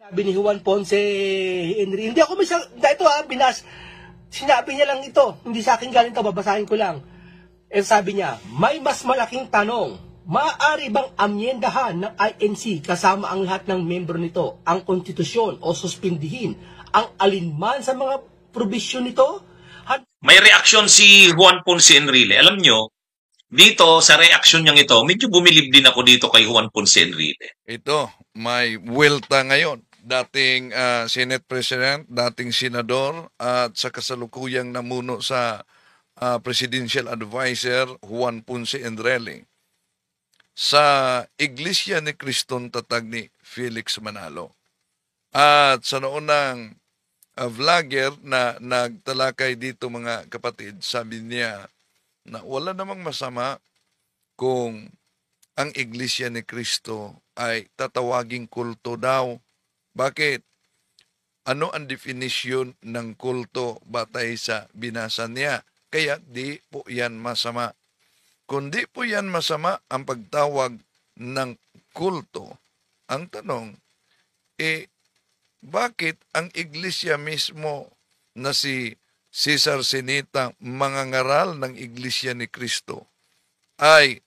Sabi ni Juan Ponce Henry, hindi ako ito sinabi niya lang ito, hindi sa akin galing to, babasahin ko lang. Sabi niya, may mas malaking tanong, maaari bang amyendahan ng INC kasama ang lahat ng membro nito, ang konstitusyon o suspindihin ang alinman sa mga probisyon nito? May reaksyon si Juan Ponce Enrile. Alam nyo, dito sa reaksyon niyang ito, medyo bumilib din ako dito kay Juan Ponce Enrile. Ito, may welta ngayon. Dating Senate President, dating Senador, at sa kasalukuyang namuno sa Presidential Advisor Juan Ponce Enrile. Sa Iglesia ni Criston Tatag ni Felix Manalo. At sa noonang vlogger na nagtalakay dito mga kapatid, sabi niya na wala namang masama kung ang Iglesia ni Cristo ay tatawaging kulto daw. Bakit? Ano ang definition ng kulto batay sa binasa niya? Kaya di po yan masama. Kung di po yan masama ang pagtawag ng kulto, ang tanong, bakit ang iglesia mismo na si Cesar Sinita, mangangaral ng Iglesia ni Cristo, ay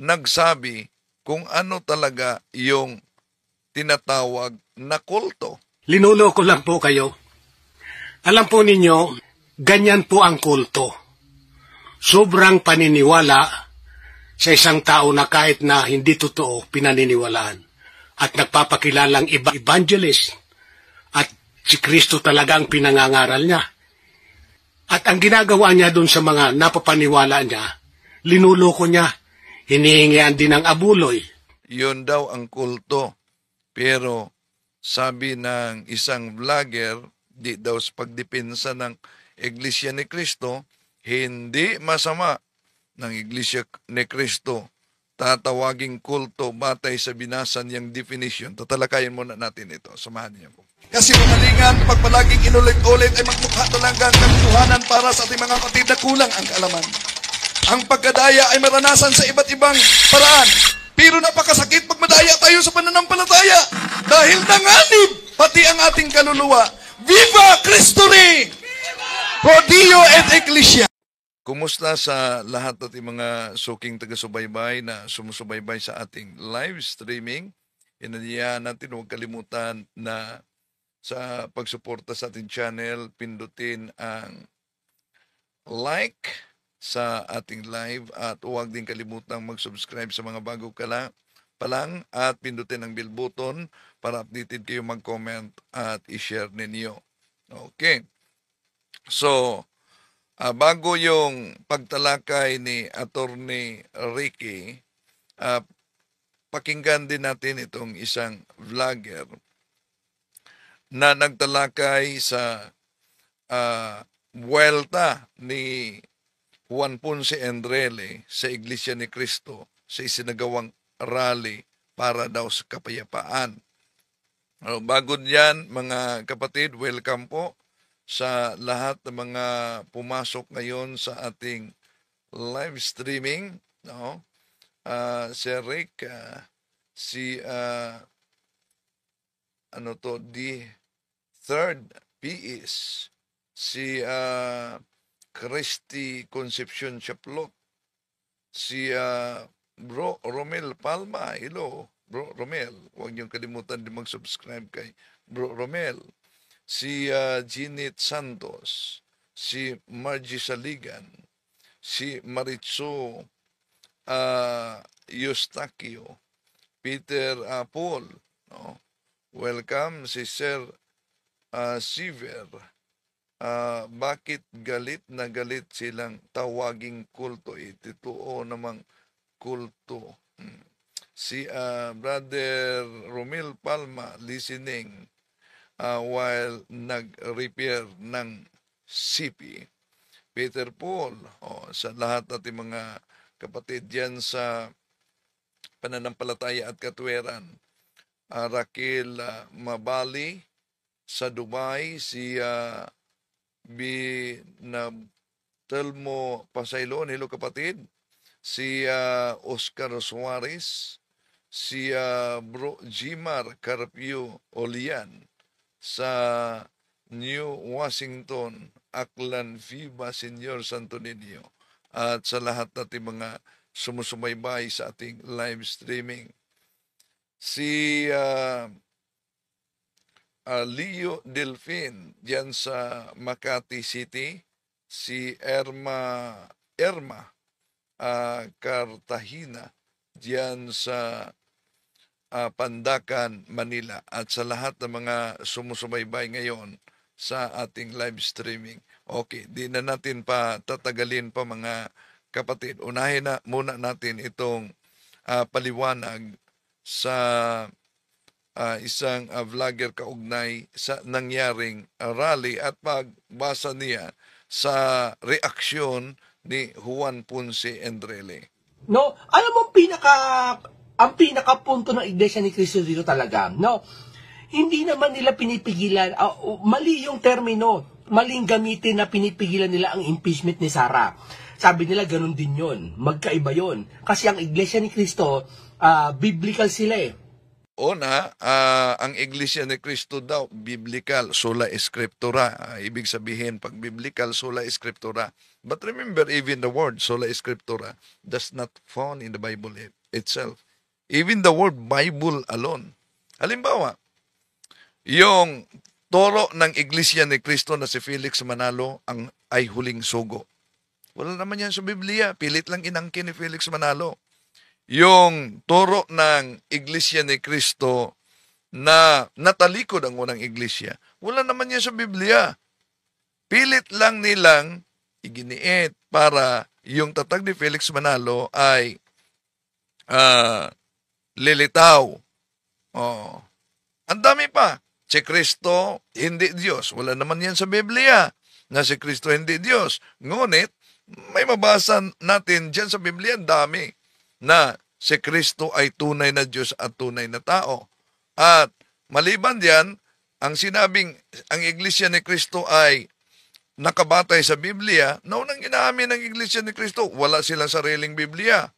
nagsabi kung ano talaga yung tinatawag na kulto? Linuloko lang po kayo. Alam po ninyo, ganyan po ang kulto. Sobrang paniniwala sa isang tao na kahit na hindi totoo, pinaniniwalaan. At nagpapakilalang evangelist. At si Kristo talaga ang pinangangaral niya. At ang ginagawa niya doon sa mga napapaniwala niya, linuloko niya, hinihingian din ng abuloy. Yun daw ang kulto. Pero sabi ng isang vlogger, di daw sa pagdepensa ng Iglesia ni Cristo, hindi masama ng Iglesia ni Cristo tatawaging kulto batay sa binasa niyang definition. Tatalakayin muna natin ito. Samahan niyo po. Kasi kamalingan, pag palaging inulit-ulit ay magmukha talaga ang katotohanan para sa ating mga kapatid na kulang ang kaalaman. Ang pagkadaya ay maranasan sa iba't ibang paraan. Pero napakasakit pag madaya tayo sa pananampalataya. Dahil nanganib pati ang ating kaluluwa. Viva Cristo Rey! Pro Dio et Ecclesia! Kumusta sa lahat ating mga suking taga-subaybay na sumusubaybay sa ating live streaming? Inanyayahan natin, huwag kalimutan na sa pagsuporta sa ating channel, pindutin ang like sa ating live at huwag din kalimutang mag-subscribe sa mga bago pa lang at pindutin ang bell button para updated kayo, mag-comment at i-share ninyo. Okay. So, bago yung pagtalakay ni Attorney Ricky, pakinggan din natin itong isang vlogger na nagtalakay sa buwelta ni Juan Ponce Enrile sa Iglesia ni Cristo sa isinagawang rally para daw sa kapayapaan. Bago diyan, mga kapatid, welcome po sa lahat ng mga pumasok ngayon sa ating live streaming. No? Sir Rick, the third PEs, si Christy Concepcion Chaplot, si Bro Romel Palma. Hello, Bro Romel. Huwag niyong kalimutan din mag-subscribe kay Bro Romel. Si Ginit Santos, si Margie Saligan, si Maritzo Eustachio, Peter Paul, no? Welcome si Sir Siver. Bakit galit na galit silang tawaging kulto? Totoo namang kulto. Si Brother Romel Palma listening while nag-repair ng CP. Peter Paul, sa lahat ating mga kapatid diyan sa pananampalataya at katwiran. Raquel Mabali sa Dubai, si Telmo Pasaylon, hello kapatid. Si Oscar Suarez, si Bro Jimar Carpio Olian sa New Washington, Aklan Viva Senior Santo Niño, at sa lahat nating mga sumusubaybay sa ating live streaming. Si Leo Delfin diyan sa Makati City, si Erma Cartagena diyan sa Pandacan, Manila, at sa lahat ng mga sumusubaybay ngayon sa ating live streaming. Okay, di na natin pa tatagalin pa mga kapatid. Unahin na muna natin itong paliwanag sa isang vlogger kaugnay sa nangyaring rally at pagbasa niya sa reaksyon ni Juan Ponce Enrile. No, alam mo ang pinakapunto ng Iglesia ni Cristo dito talaga, no? Hindi naman nila pinipigilan, mali yung termino, maling gamitin na pinipigilan nila ang impeachment ni Sara. Sabi nila ganun din yun, magkaiba yun. Kasi ang Iglesia ni Cristo, biblical sila eh. Una, ang Iglesia ni Cristo daw, biblical, sola scriptura. Ibig sabihin, pag biblical, sola scriptura. But remember, even the word sola scriptura does not found in the Bible itself. Even the word Bible alone. Halimbawa, yung toro ng Iglesia ni Cristo na si Felix Manalo ay huling sugo. Wala naman yan sa Biblia. Pilit lang inangkin ni Felix Manalo. Yung turo ng Iglesia ni Cristo na natalikod ang unang iglesia, wala naman yan sa Biblia. Pilit lang nilang iginiit para yung tatag ni Felix Manalo ay lilitaw. Ang dami pa. Si Kristo, hindi Diyos. Wala naman yan sa Biblia na si Kristo hindi Diyos. Ngunit, may mabasa natin dyan sa Biblia, dami na si Kristo ay tunay na Diyos at tunay na tao. At maliban diyan, ang sinabing ang Iglesia ni Kristo ay nakabatay sa Biblia, naunang inaamin ng Iglesia ni Kristo, wala silang sariling Biblia.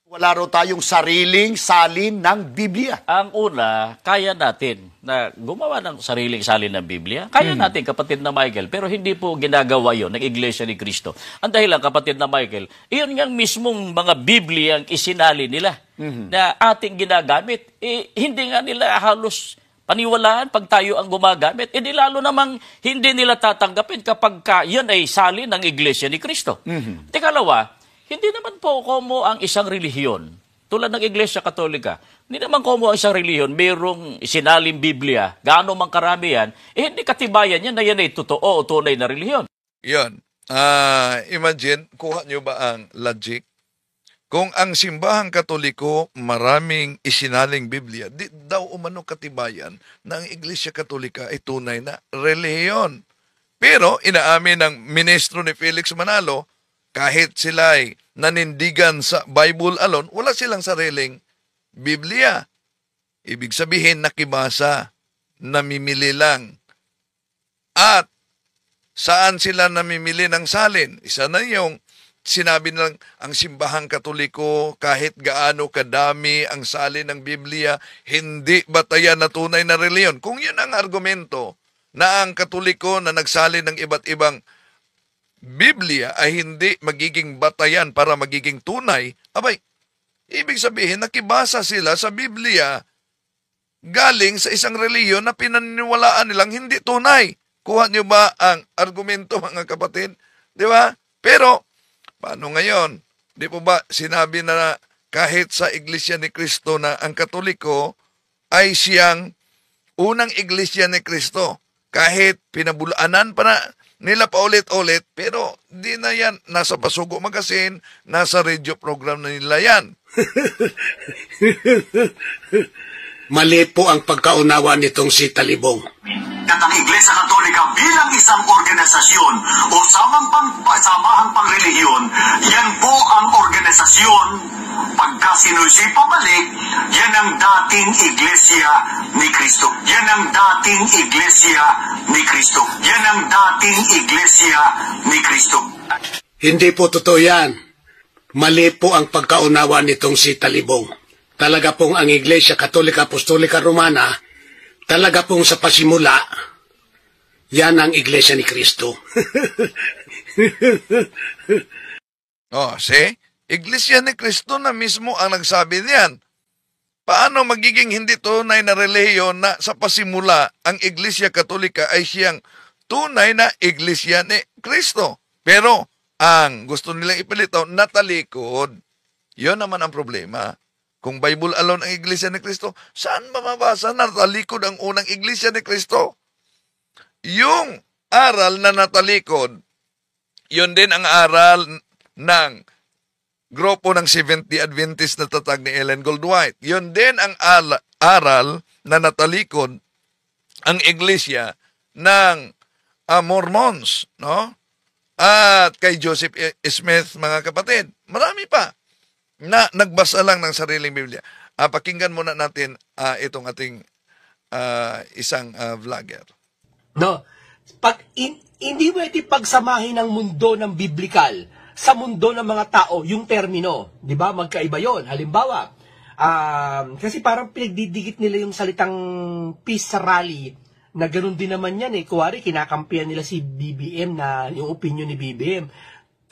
Wala raw tayong sariling salin ng Biblia. Ang una, kaya natin na gumawa ng sariling salin ng Biblia. Kaya natin, kapatid na Michael, pero hindi po ginagawa yon ng Iglesia ni Cristo. Ang dahilan, kapatid na Michael, iyon nga mismong mga Biblia ang isinali nila na ating ginagamit. Hindi nga nila halos paniwalaan pag tayo ang gumagamit. Di lalo namang hindi nila tatanggapin kapag yan ay salin ng Iglesia ni Cristo. Tikalawa, hindi naman po komo ang isang relihiyon. Tulad ng Iglesia Katolika, hindi naman komo ang isang relihiyon, mayroong sinaling Biblia, gaano mang karami yan, hindi katibayan yan na yan ay totoo o tunay na relihiyon. Yan. Imagine, kuha nyo ba ang logic? Kung ang simbahang Katoliko maraming isinaling Biblia, di daw umano katibayan na ang Iglesia Katolika ay tunay na relihiyon. Pero inaamin ng ministro ni Felix Manalo, kahit sila ay nanindigan sa Bible alone, wala silang sariling Biblia. Ibig sabihin, nakibasa, namimili lang. At saan sila namimili ng salin? Isa na yung sinabi nilang ang simbahang Katoliko, kahit gaano kadami ang salin ng Biblia, hindi batayan na tunay na reliyon. Kung yun ang argumento na ang Katoliko na nagsalin ng iba't ibang Biblia ay hindi magiging batayan para magiging tunay, abay, ibig sabihin, nakibasa sila sa Biblia galing sa isang reliyon na pinaniniwalaan nilang hindi tunay. Kuha niyo ba ang argumento, mga kapatid? Di ba? Pero, paano ngayon? Di po ba sinabi na kahit sa Iglesia ni Cristo na ang Katoliko ay siyang unang Iglesia ni Cristo? Kahit pinabulaanan pa na nila paulit-ulit, pero di na yan. Nasa Pasugo Magazine, nasa radio program na nila yan. Mali po ang pagkaunawa nitong si Talibong. At ang Iglesia Katolika bilang isang organisasyon o samahang pangrelihiyon, yan po ang organisasyon. Pagka sinusi pabalik, yan ang dating Iglesia ni Cristo. Yan ang dating Iglesia ni Cristo. Yan ang dating Iglesia ni Cristo. Hindi po totoo yan. Mali po ang pagkaunawa nitong si Talibong. talaga pong ang Iglesia Katolika Apostolika Romana, talaga pong sa pasimula, yan ang Iglesia ni Kristo. See? Iglesia ni Kristo na mismo ang nagsabi niyan. Paano magiging hindi tunay na relihiyon na sa pasimula ang Iglesia Katolika ay siyang tunay na Iglesia ni Kristo? Pero ang gusto nilang ipilitaw, natalikod. Yon naman ang problema. Kung Bible alone ang Iglesia ni Kristo, saan mamabasa na natalikod ang unang Iglesia ni Kristo? Yung aral na natalikod, yun din ang aral ng grupo ng Seventh Adventist na tatag ni Ellen Goldwhite. Yun din ang aral na natalikod ang iglesia ng Mormons, no? At kay Joseph Smith, mga kapatid. Marami pa na nagbasa lang ng sariling Biblia. Pakinggan muna natin itong ating isang vlogger. No, hindi pwede pagsamahin ng mundo ng biblikal sa mundo ng mga tao, yung termino, di ba? Magkaiba yon. Halimbawa, kasi parang pinagdidikit nila yung salitang peace rally, na ganoon din naman yan eh. Kuwari, kinakampihan nila si BBM na yung opinion ni BBM.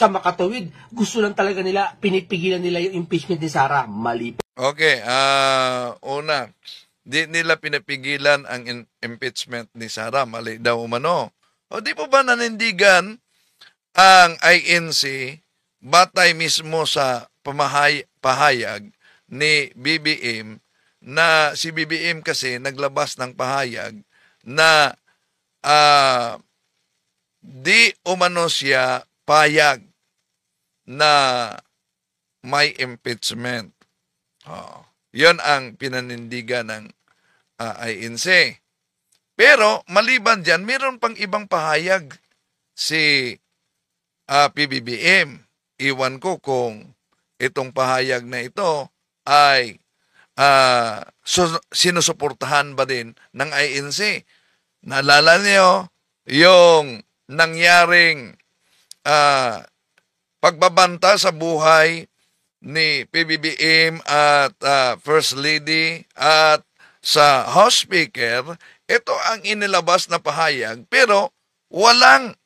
Kamakatawid, gusto lang talaga nila, pinipigilan nila yung impeachment ni Sara. Mali. Okay, una, di nila pinapigilan ang impeachment ni Sara. Mali daw umano. O di po ba nanindigan ang INC batay mismo sa pahayag ni BBM na si BBM kasi naglabas ng pahayag na di umano siya payag na may impeachment. Yon ang pinanindigan ng INC. Pero maliban dyan, mayroon pang ibang pahayag si PBBM. Iwan ko kung itong pahayag na ito ay sinusuportahan ba din ng INC. Naalala niyo yung nangyaring pagbabanta sa buhay ni PBBM at First Lady at sa House Speaker. Ito ang inilabas na pahayag, pero walang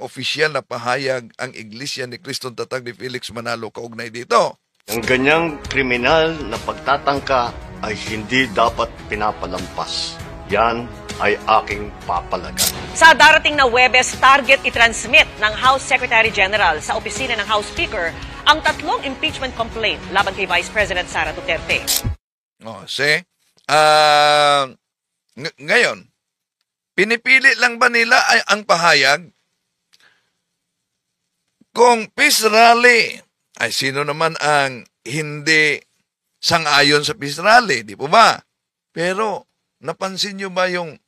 opisyal na pahayag ang Iglesia ni Kristong Tatag ni Felix Manalo kaugnay dito. Ang ganyang kriminal na pagtatangka ay hindi dapat pinapalampas. Yan ay aking papalagan. Sa darating na Huwebes, target i-transmit ng House Secretary General sa opisina ng House Speaker ang 3 impeachment complaint laban kay Vice President Sara Duterte. Ngayon, pinipili lang ba nila ang pahayag? Kung peace rally, ay sino naman ang hindi sang-ayon sa peace rally, di po ba? Pero, napansin nyo ba yung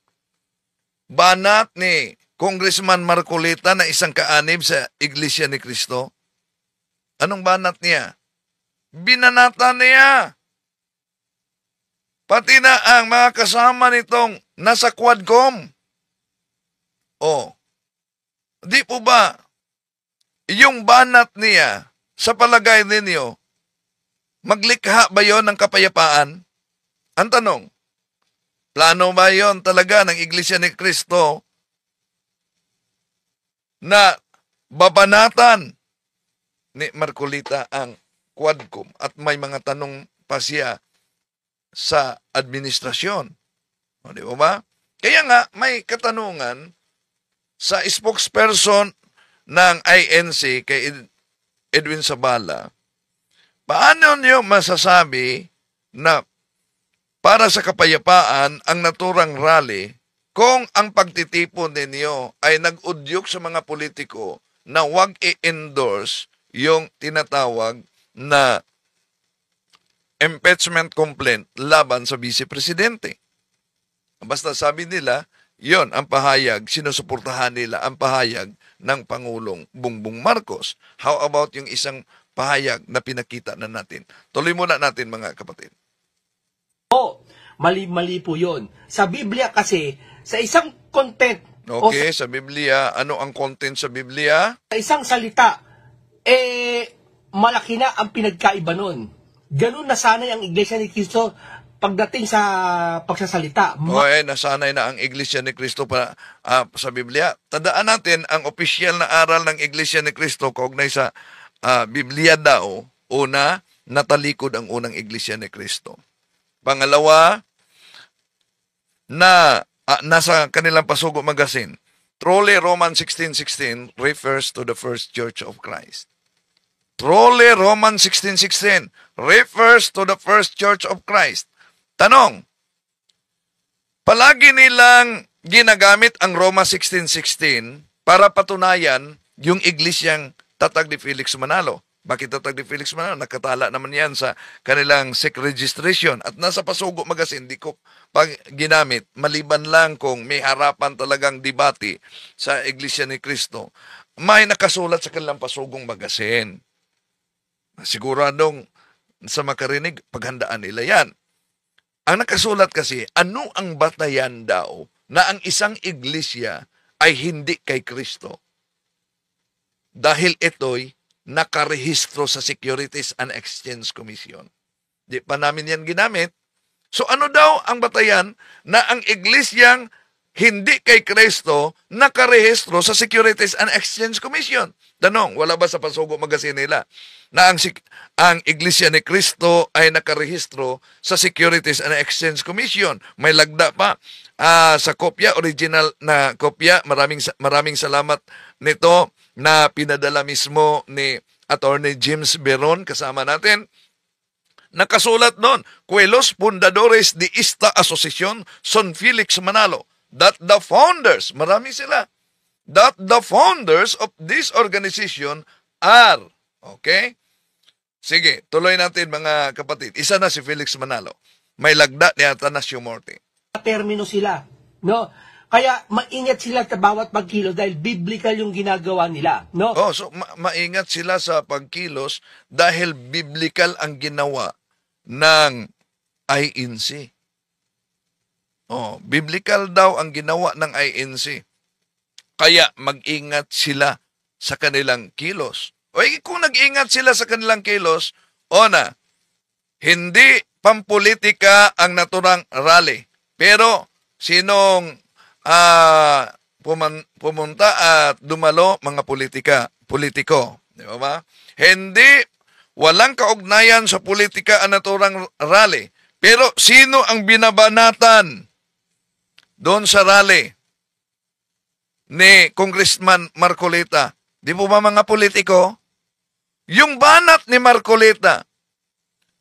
banat ni Congressman Marcolita na isang kaanib sa Iglesia ni Cristo? Anong banat niya? Binanata niya. Pati na ang mga kasama nitong nasa Quadcom. Di po ba yung banat niya, sa palagay ninyo, maglikha ba yon ng kapayapaan? Ang tanong, plano ba yon talaga ng Iglesia ni Cristo na babanatan ni Marcolita ang Quadcom at may mga tanong pa siya sa administrasyon? Di ba? Kaya nga, may katanungan sa spokesperson ng INC kay Edwin Sabala, paano niyo masasabi na para sa kapayapaan ang naturang rally kung ang pagtitipon ninyo ay nag-udyok sa mga politiko na huwag i-endorse yung tinatawag na impeachment complaint laban sa Vice Presidente? Basta sabi nila, yon ang pahayag, sinusuportahan nila ang pahayag ng Pangulong Bongbong Marcos. How about yung isang pahayag na pinakita na natin? Tuloy muna natin, mga kapatid. Mali po yun. Sa Biblia kasi, sa isang content, okay, sa Biblia, ano ang content sa Biblia? Sa isang salita, malaki na ang pinagkaiba nun. Ganun nasanay ang Iglesia ni Cristo pagdating sa pagsasalita. Nasanay na ang Iglesia ni Cristo sa Biblia. Tandaan natin, ang opisyal na aral ng Iglesia ni Cristo kaugnay sa Biblia daw, una, natalikod ang unang Iglesia ni Cristo. Pangalawa, nasa kanilang Pasugo Magazine, truly Romans 16:16 refers to the first church of Christ. Truly Romans 16:16 refers to the first church of Christ. Tanong, palagi nilang ginagamit ang Roma 16:16 para patunayan yung iglesyang Tatag ni Felix Manalo. Bakit Tatag ni Felix Manalo? Nakatala naman yan sa kanilang SEC registration. At nasa Pasugo Magazine, di ko pag ginamit, maliban lang kung may harapan talagang debate sa Iglesia ni Cristo, may nakasulat sa kanilang Pasugong Magazine. Siguradong sa makarinig, paghandaan nila yan. Ang nakasulat kasi, ano ang batayan daw na ang isang iglesia ay hindi kay Kristo? Dahil ito'y nakarehistro sa Securities and Exchange Commission. Di pa namin yan ginamit. So ano daw ang batayan na ang iglesyang hindi kay Kristo nakarehistro sa Securities and Exchange Commission? Tanong, wala ba sa Pasugo Magazine nila na ang Iglesia ni Cristo ay nakarehistro sa Securities and Exchange Commission? May lagda pa sa kopya, original na kopya. Maraming salamat nito na pinadala mismo ni Attorney James Beron, kasama natin. Nakasulat doon, Cuelos Fundadores de esta Asociación son Felix Manalo, that the founders, marami sila, that the founders of this organization are, okay? Sige, tuloy natin mga kapatid. Isa na si Felix Manalo. May lagda ni Atanasio Morte. Termino sila, no? Kaya maingat sila sa bawat pagkilo dahil biblical yung ginagawa nila, no? So maingat sila sa pagkilos dahil biblical ang ginawa ng INC. Biblical daw ang ginawa ng INC. Kaya mag-ingat sila sa kanilang kilos. Kung nag-ingat sila sa kanilang kilos, hindi pampolitika ang naturang rally. Pero sinong pumunta at dumalo, mga politiko. Di ba? Hindi, walang kaugnayan sa politika ang naturang rally. Pero sino ang binabanatan doon sa rally ni Congressman Marcolita? Di po ba mga politiko? Yung banat ni Marcolita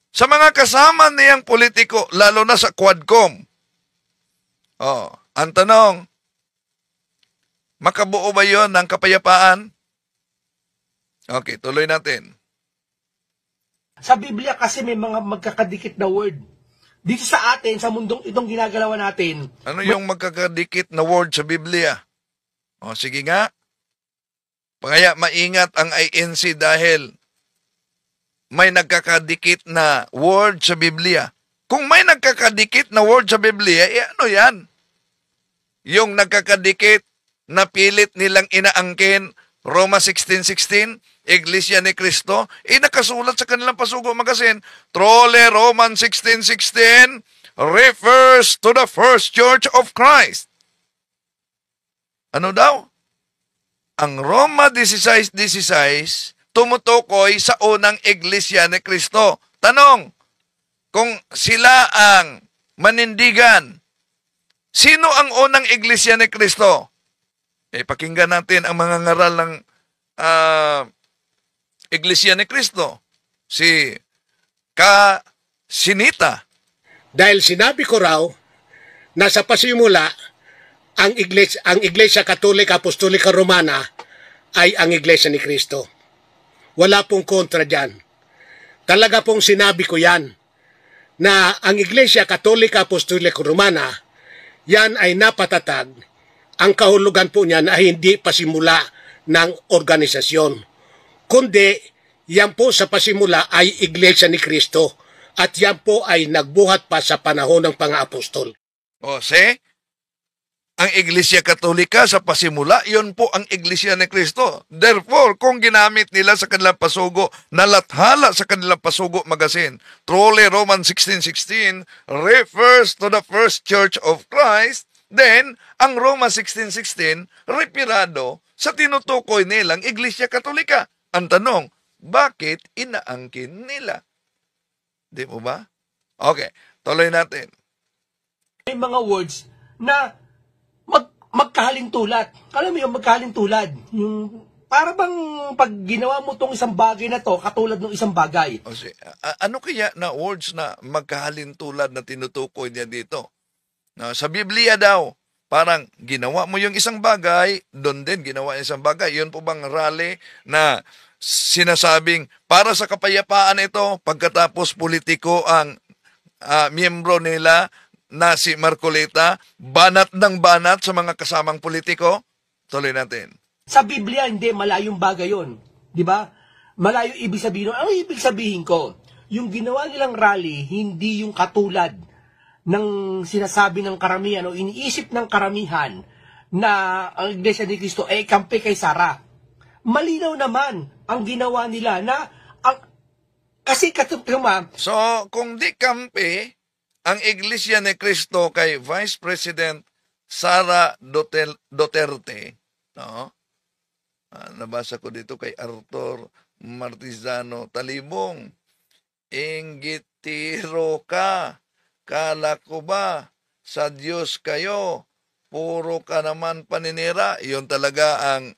sa mga kasama niyang politiko, lalo na sa Quadcom. Ang tanong, makabuo ba yon ng kapayapaan? Okay, tuloy natin. Sa Biblia kasi may mga magkakadikit na word. Dito sa atin, sa mundong itong ginagalawan natin. Ano yung magkakadikit na word sa Biblia? Sige nga. Kaya maingat ang INC dahil may nagkakadikit na word sa Biblia. Kung may nagkakadikit na word sa Biblia, ano yan? Yung nagkakadikit na pilit nilang inaangkin, Roma 16:16, Iglesia ni Cristo, nakasulat sa kanilang Pasugo Magazine, Trole Roman 16:16 refers to the first church of Christ. Ano daw? Ang Roma 16:16 tumutukoy sa unang Iglesia ni Cristo. Tanong, kung sila ang manindigan, sino ang unang Iglesia ni Cristo? Pakinggan natin ang mga ngaral ng Iglesia ni Cristo. Si Sinita. Dahil sinabi ko raw na sa pasimula, ang Iglesia Katolika Apostolika Romana ay ang Iglesia ni Cristo. Wala pong kontra dyan. Talaga pong sinabi ko yan, na ang Iglesia Katolika Apostolika Romana, yan ay napatatag. Ang kahulugan po niyan ay hindi pasimula ng organisasyon, kundi yan po sa pasimula ay Iglesia ni Cristo at yan po ay nagbuhat pa sa panahon ng Pang-Apostol. ang Iglesia Katolika sa pasimula, yun po ang Iglesia ni Cristo. Therefore, kung ginamit nila sa kanilang pasugo, nalathala sa kanilang pasugo magazine, truly Romans 16:16 refers to the first church of Christ, then ang Romans 16:16 repirado sa tinutukoy nilang Iglesia Katolika. Ang tanong, bakit inaangkin nila? Di mo ba? Okay, tuloy natin. May mga words na magkahalintulad. Alam mo yung magkahalintulad? Yung para bang pag ginawa mo tong isang bagay na to, katulad ng isang bagay. Ano kaya na words na magkahalintulad na tinutukoy niya dito? Sa Biblia daw, parang ginawa mo yung isang bagay, doon din ginawa yung isang bagay. Yun po bang rally na sinasabing para sa kapayapaan ito, pagkatapos politiko ang miyembro nila, na si Marcoleta, banat ng banat sa mga kasamang politiko? Tuloy natin. Sa Biblia, hindi, malayong bagay yun. Di ba? Malayo ibig sabihin. Ano ibig sabihin ko? Yung ginawa nilang rally, hindi yung katulad ng sinasabi ng karamihan o iniisip ng karamihan na ang Iglesia ni Cristo ay kampi kay Sara. Malinaw naman ang ginawa nila na kasi So, kung di kampi ang Iglesia ni Cristo kay Vice President Sara Duterte, no? Nabasa ko dito kay Arthur Martizano Talibong, inggitiro ka, kala ko ba sa Diyos kayo, puro ka naman paninira. Yun talaga ang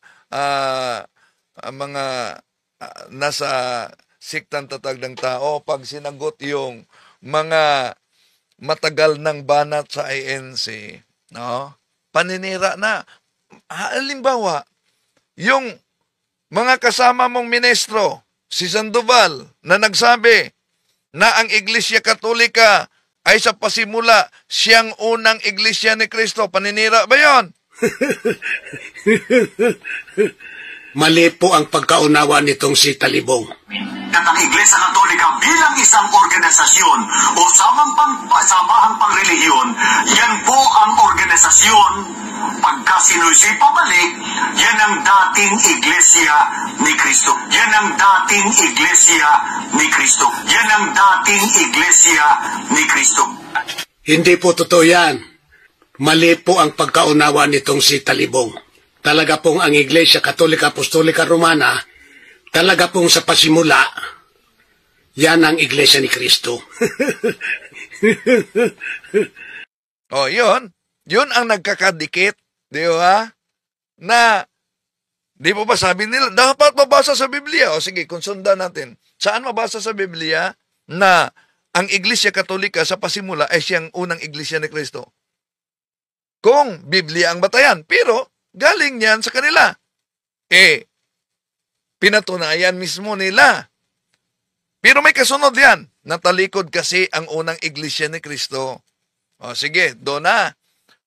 mga nasa siktang tatag ng tao pag sinagot yung mga matagal ng banat sa ANC, no? Paninira na. Halimbawa, yung mga kasama mong ministro, si Sandoval, na nagsabi na ang Iglesia Katolika ay sa pasimula siyang unang Iglesia ni Cristo. Paninira ba yon? Mali po ang pagkaunawa nitong si Talibong. At ang Iglesia Katolika bilang isang organisasyon o samahang pangrelihiyon, yan po ang organisasyon. Pagka sinusi pabalik, yan ang dating Iglesia ni Cristo. Yan ang dating Iglesia ni Cristo. Yan ang dating Iglesia ni Cristo. Hindi po totoo yan. Mali po ang pagkaunawa nitong si Talibong. Talaga pong ang Iglesia Katolika Apostolika Romana, talaga pong sa pasimula, yan ang Iglesia ni Cristo. Yun. Yun ang nagkakadikit, di ba? Na, di po ba sabi nila, dapat mabasa sa Biblia. O sige, kung sundan natin. Saan mabasa sa Biblia na ang Iglesia Katolika sa pasimula ay siyang unang Iglesia ni Cristo? Kung Biblia ang batayan, pero galing niyan sa kanila. Pinatunayan mismo nila. Pero may kasunod yan. Natalikod kasi ang unang Iglesia ni Cristo. O sige, doon na.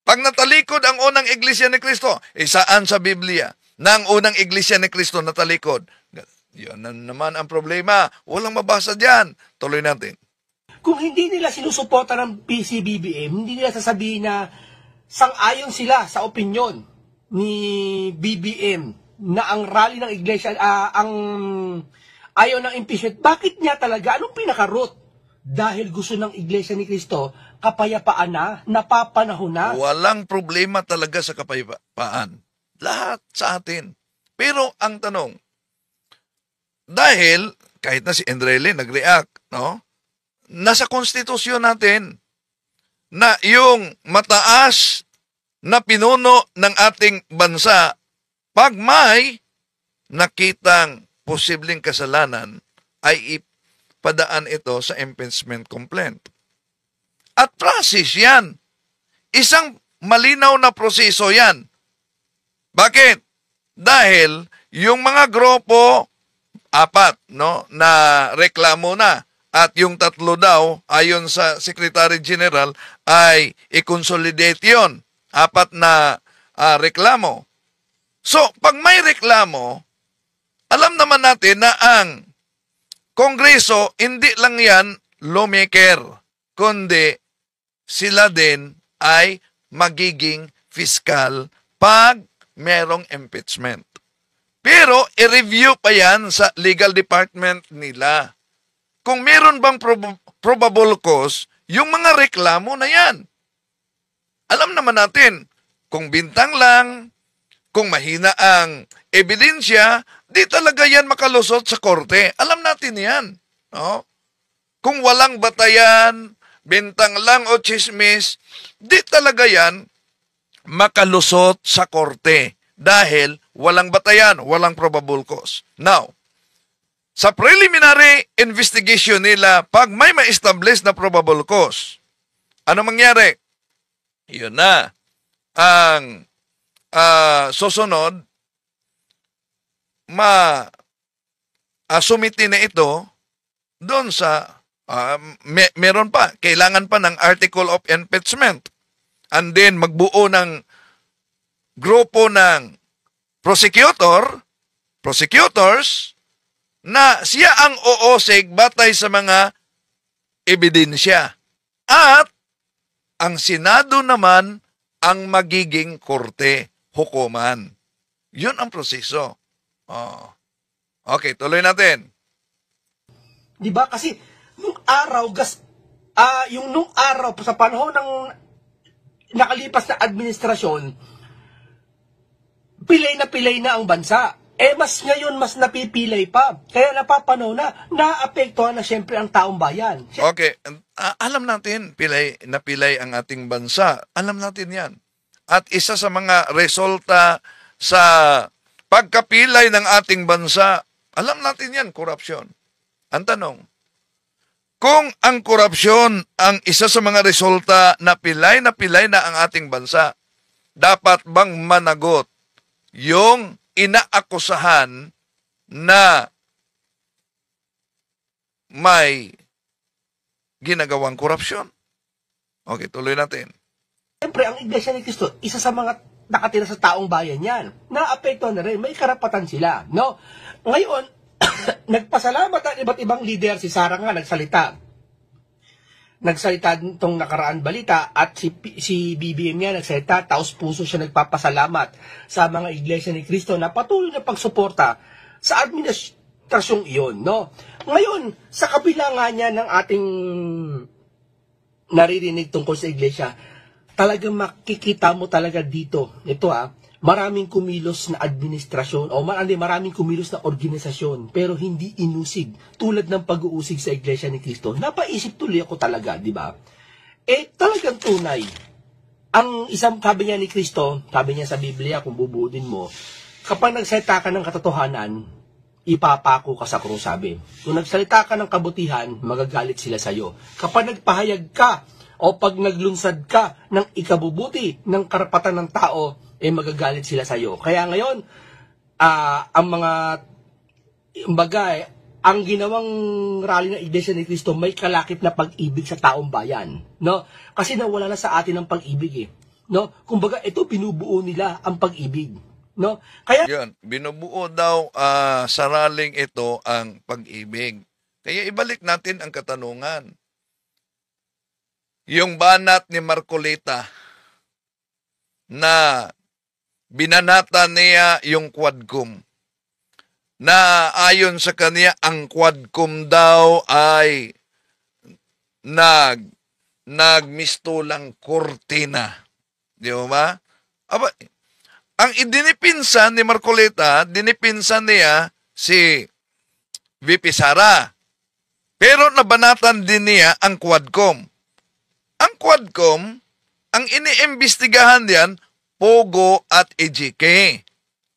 Pag natalikod ang unang Iglesia ni Cristo, saan sa Biblia na ang unang Iglesia ni Cristo natalikod? Yun na naman ang problema. Walang mabasa dyan. Tuloy natin. Kung hindi nila sinusuporta ng PCBBM, hindi nila sasabihin na sang-ayon sila sa opinyon ni BBM na ang rally ng iglesia, ang ayaw ng impeachment. Bakit niya talaga? Anong pinaka-root? Dahil gusto ng Iglesia ni Cristo, kapayapaan na, napapanahon na. Walang problema talaga sa kapayapaan. Lahat sa atin. Pero ang tanong, dahil, kahit na si Enrile nag-react, no? Nasa konstitusyon natin na yung mataas na pinuno ng ating bansa, pag may nakitang posibleng kasalanan, ay ipadaan ito sa impeachment complaint. At process yan. Isang malinaw na proseso yan. Bakit? Dahil yung mga grupo, 4, no, na reklamo na, at yung 3 daw, ayon sa Secretary General, ay i-consolidate yun. 4 na reklamo. So, pag may reklamo, alam naman natin na ang Kongreso, hindi lang yan lawmaker, kundi sila din ay magiging fiscal pag merong impeachment. Pero i-review pa yan sa legal department nila. Kung meron bang probable cause, yung mga reklamo na yan. Alam naman natin, kung bintang lang, kung mahina ang ebidensya, di talaga yan makalusot sa korte. Alam natin yan. No? Kung walang batayan, bintang lang o chismis, di talaga yan makalusot sa korte. Dahil walang batayan, walang probable cause. Now, sa preliminary investigation nila, pag may ma-establish na probable cause, ano mangyari? Yun na. Ang susunod, sumiti na ito doon sa, meron pa, kailangan pa ng article of impeachment. And then, magbuo ng grupo ng prosecutors, na siya ang oosig batay sa mga ebidensya. At ang Senado naman ang magiging korte, hukuman. Yun ang proseso. Oh. Okay, tuloy natin. Di ba? Kasi nung araw, nung araw sa panahon ng nakalipas na administrasyon, pilay na ang bansa. Mas ngayon, mas napipilay pa. Kaya napapanaw na, naapektuhan na siyempre ang taong bayan. Okay, alam natin, pilay ang ating bansa. Alam natin yan. At isa sa mga resulta sa pagkapilay ng ating bansa, alam natin yan, korupsyon. Ang tanong, kung ang korupsyon ang isa sa mga resulta na pilay na ang ating bansa, dapat bang managot yung inaakusahan na may ginagawang korupsyon? Okay, tuloy natin. Siyempre, ang Iglesia ni Cristo, isa sa mga nakatira sa taong bayan yan. Naapektuhan na rin, may karapatan sila. No? Ngayon, nagpasalamat ang iba't ibang leader. Si Sara nga nagsalita itong nakaraan balita at si BBM nga nagsalita, taos puso siya nagpapasalamat sa mga Iglesia ni Cristo na patuloy na pagsuporta sa administrasyong iyon. No? Ngayon, sa kabila nga niya ng ating naririnig tungkol sa Iglesia, talagang makikita mo talaga dito, maraming kumilos na administrasyon o maraming kumilos na organisasyon pero hindi inusig tulad ng pag-uusig sa Iglesia ni Cristo. Napaisip tuloy ako talaga, di ba? Talagang tunay. Ang isang sabi niya ni Cristo, sabi niya sa Biblia, kung bubuodin mo, kapag nagsalita ka ng katotohanan, ipapako ka sa krus, sabi. Kung nagsalita ka ng kabutihan, magagalit sila sa iyo. Kapag nagpahayag ka o pag naglunsad ka ng ikabubuti ng karapatan ng tao, magagalit sila sa iyo. Kaya ngayon, ang ginawang rally ng Iglesia ni Cristo may kalakip na pag-ibig sa taong bayan, no? Kasi nawala na sa atin ang pag-ibig, no? Kumbaga, ito binubuo nila ang pag-ibig, no? Kaya yun, binubuo daw sa rallying ito ang pag-ibig. Kaya ibalik natin ang katanungan. Yung banat ni Marcolita na binanata niya yung Quadcom, na ayon sa kanya, ang Quadcom daw ay nagmistulang kortina. Di ba? Ang idinipinsan ni Marcolita, dinipinsan niya si VP Sara. Pero nabanatan din niya ang Quadcom. Ang Quadcom, ang iniimbestigahan diyan, Pogo at EJK.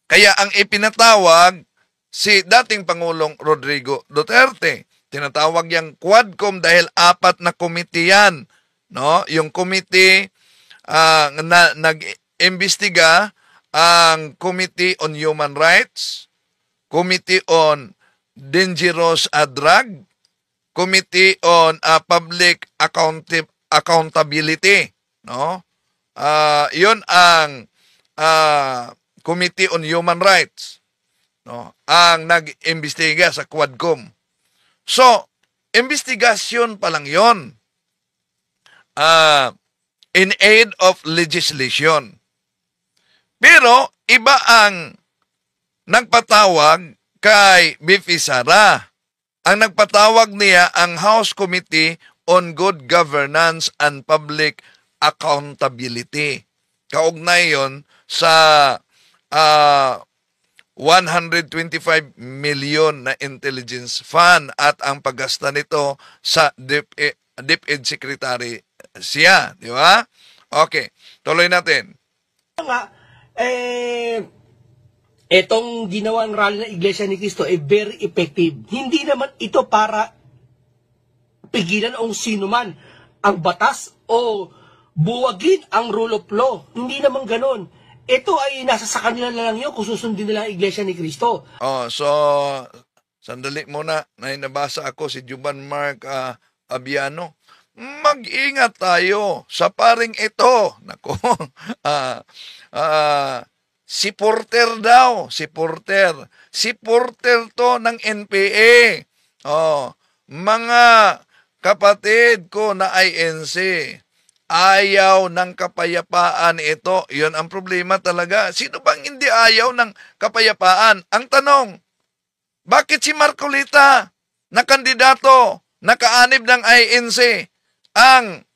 Kaya ang ipinatawag si dating Pangulong Rodrigo Duterte. Tinatawag yang Quadcom dahil 4 na komite yan. No? Yung komite na nag-imbestiga, ang Committee on Human Rights, Committee on Dangerous Drug, Committee on Public Accountability. No? Yun ang Committee on Human Rights, no, ang nag-imbestiga sa Quadcom. So, investigasyon pa lang yun in aid of legislation. Pero iba ang nagpatawag kay Bifi Sara. Ang nagpatawag niya ang House Committee on Good Governance and Public Accountability. Kaugnay yon sa 125 million na intelligence fund at ang paggasta nito sa DepEd Secretary siya. Di ba? Okay. Tuloy natin. Nga, etong ginawang rally ng Iglesia ni Cristo ay very effective. Hindi naman ito para pigilan o sino man ang batas o buwagin ang rule of law. Hindi naman ganon. Ito ay nasa sa kanila na lang yun kung susundin nila ang Iglesia ni Cristo. So, sandali muna. Nabasa ako si Juban Mark Abiano. Mag-ingat tayo sa paring ito. Nako, si Porter daw, si Porter to ng NPA. Mga kapatid ko na INC, ayaw ng kapayapaan ito. Yun ang problema talaga. Sino bang hindi ayaw ng kapayapaan? Ang tanong, bakit si Marcolita na kandidato, nakaanib ng INC, ang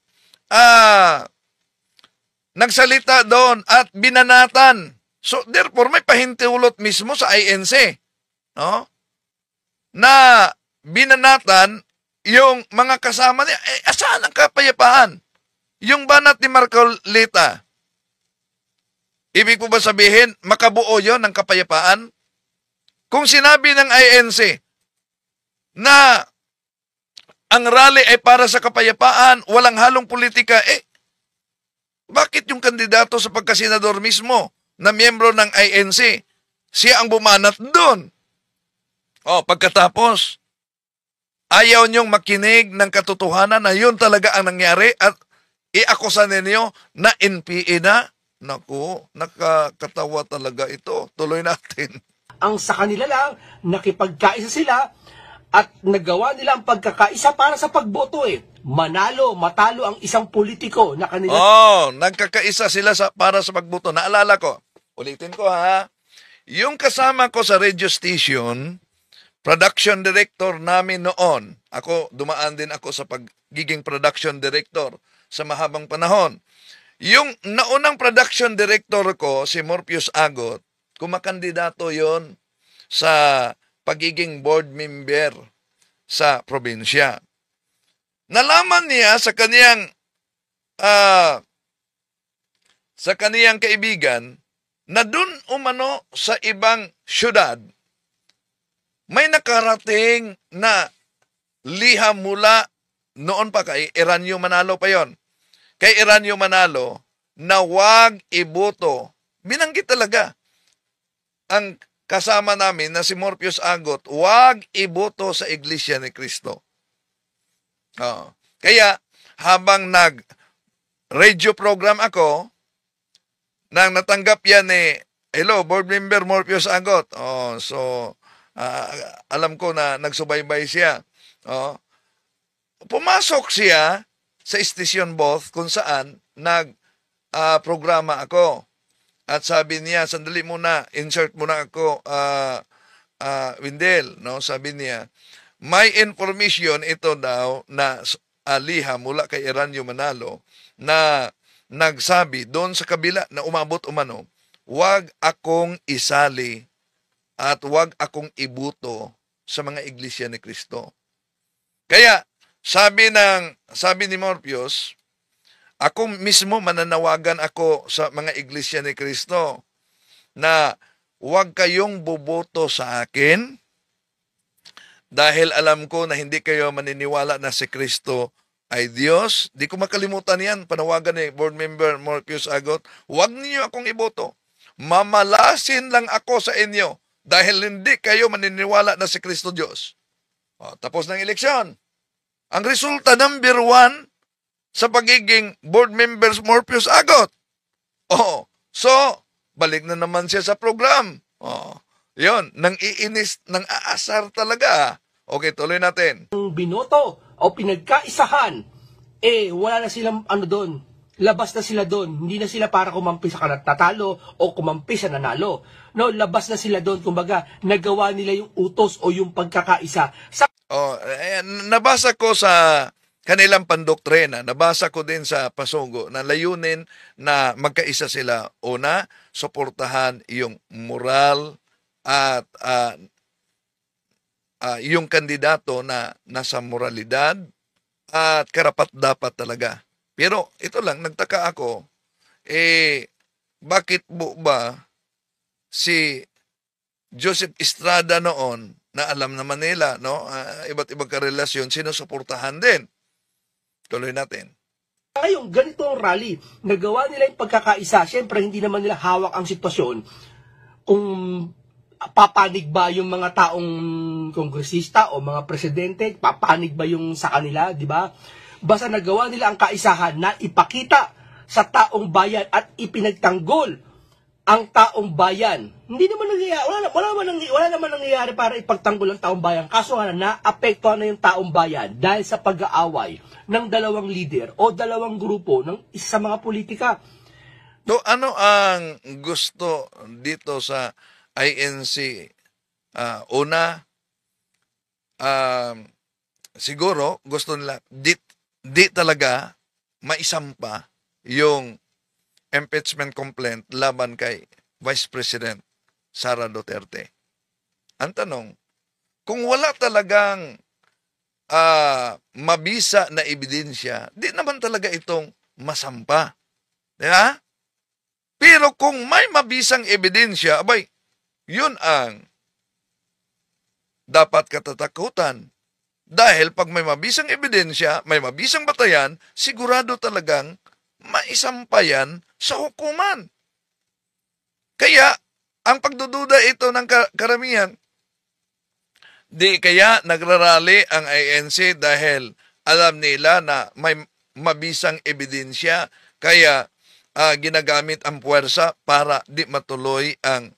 nagsalita doon at binanatan? So, therefore, may pahintulot mismo sa INC, no? Na binanatan yung mga kasama niya. Asaan ang kapayapaan? Yung banat ni Marcolita, ibig po ba sabihin, makabuo yon ng kapayapaan? Kung sinabi ng INC na ang rally ay para sa kapayapaan, walang halong politika, bakit yung kandidato sa pagkasenador mismo na miyembro ng INC, siya ang bumanat doon? Pagkatapos, ayaw niyong makinig ng katotohanan na yun talaga ang nangyari at iakusa ninyo na NPA na? Naku, nakakatawa talaga ito. Tuloy natin. Ang sa kanila lang, nakipagkaisa sila at nagawa nila ang pagkakaisa para sa pagboto Manalo, matalo ang isang politiko na kanila. Nagkakaisa sila para sa pagboto. Naalala ko. Ulitin ko ha. Yung kasama ko sa radio station, production director namin noon. Dumaan din ako sa pagiging production director sa mahabang panahon. Yung naunang production director ko, si Morpius Agot, kumakandidato yon sa pagiging board member sa probinsya. Nalaman niya sa kaniyang kaibigan na dun umano sa ibang syudad, may nakarating na liham mula noon pa kay Eranio Manalo pa yon. Kay Eranio Manalo na wag iboto. Binanggit talaga ang kasama namin na si Morpius Agot, wag iboto sa Iglesia ni Cristo. Kaya habang nag-radio program ako, nang natanggap yan hello, board member Morpius Agot. Alam ko na nagsubaybay siya. Pumasok siya sa station booth kung saan nag-programa ako. At sabi niya, sandali muna, insert muna ako, Windel. No? Sabi niya, may information ito daw na liha mula kay Eranio Manalo na nagsabi doon sa kabila na umabot umano, wag akong isali at wag akong ibuto sa mga iglesia ni Cristo. Kaya, sabi ni Morpius, ako mismo mananawagan ako sa mga iglesia ni Cristo na huwag kayong boboto sa akin dahil alam ko na hindi kayo maniniwala na si Cristo ay Diyos. Di ko makalimutan yan, panawagan ni board member Morpius Agot, huwag niyo akong iboto. Mamalasin lang ako sa inyo dahil hindi kayo maniniwala na si Cristo Diyos. Tapos ng eleksyon. Ang resulta, number 1, sa pagiging board members Morpius Agot. So, balik na naman siya sa program. Yun, nang iinis, nang aasar talaga. Okay, tuloy natin. Binoto o pinagkaisahan, wala na silang doon, labas na sila doon. Hindi na sila para kumampi sa natalo o kumampi sa nanalo. No, labas na sila doon. Kumbaga, nagawa nila yung utos o yung pagkakaisa. Nabasa ko sa kanilang pandoktrina, nabasa ko din sa Pasugo na layunin na magkaisa sila. Una, suportahan yung moral at yung kandidato na nasa moralidad at karapat-dapat talaga. Pero ito lang, nagtaka ako, bakit ba si Joseph Estrada noon, na alam naman nila, no, iba't ibang karelasyon, sinusuportahan din. Tuloy natin. Ngayon, ganito ang rally. Nagawa nila yung pagkakaisa. Siyempre, hindi naman nila hawak ang sitwasyon kung papanig ba yung mga taong kongresista o mga presidente, papanig ba yung sa kanila, di ba? Basta nagawa nila ang kaisahan na ipakita sa taong bayan at ipinagtanggol ang taong bayan. Hindi naman nangyayari, wala naman nangyayari para ipagtanggol ang taong bayan. Kaso nga naapektuhan na yung taong bayan dahil sa pag-aaway ng dalawang leader o dalawang grupo ng isa sa mga politika. So, ano ang gusto dito sa INC? Una, siguro gusto nila di talaga maisampa yung impeachment complaint laban kay Vice President Sara Duterte. Ang tanong, kung wala talagang mabisa na ebidensya, di naman talaga itong masampa. Diba? Pero kung may mabisang ebidensya, abay, yun ang dapat katatakutan. Dahil pag may mabisang ebidensya, may mabisang batayan, sigurado talagang maisampayan sa hukuman. Kaya, ang pagdududa ito ng karamihan, di kaya nagrarally ang INC dahil alam nila na may mabisang ebidensya, kaya ginagamit ang puwersa para di matuloy ang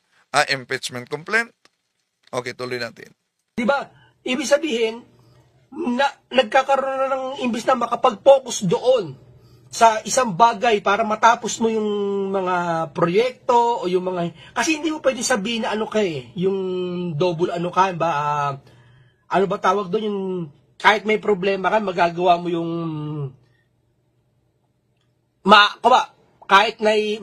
impeachment complaint. Okay, tuloy natin. Diba? Ibig sabihin, na nagkakaroon na ng imbis na makapag-focus doon sa isang bagay para matapos mo yung mga proyekto o yung mga... Kasi hindi mo pwede sabihin na ano ka yung double ano ka, ba? Ano ba tawag doon? Yung kahit may problema ka, magagawa mo yung... kahit may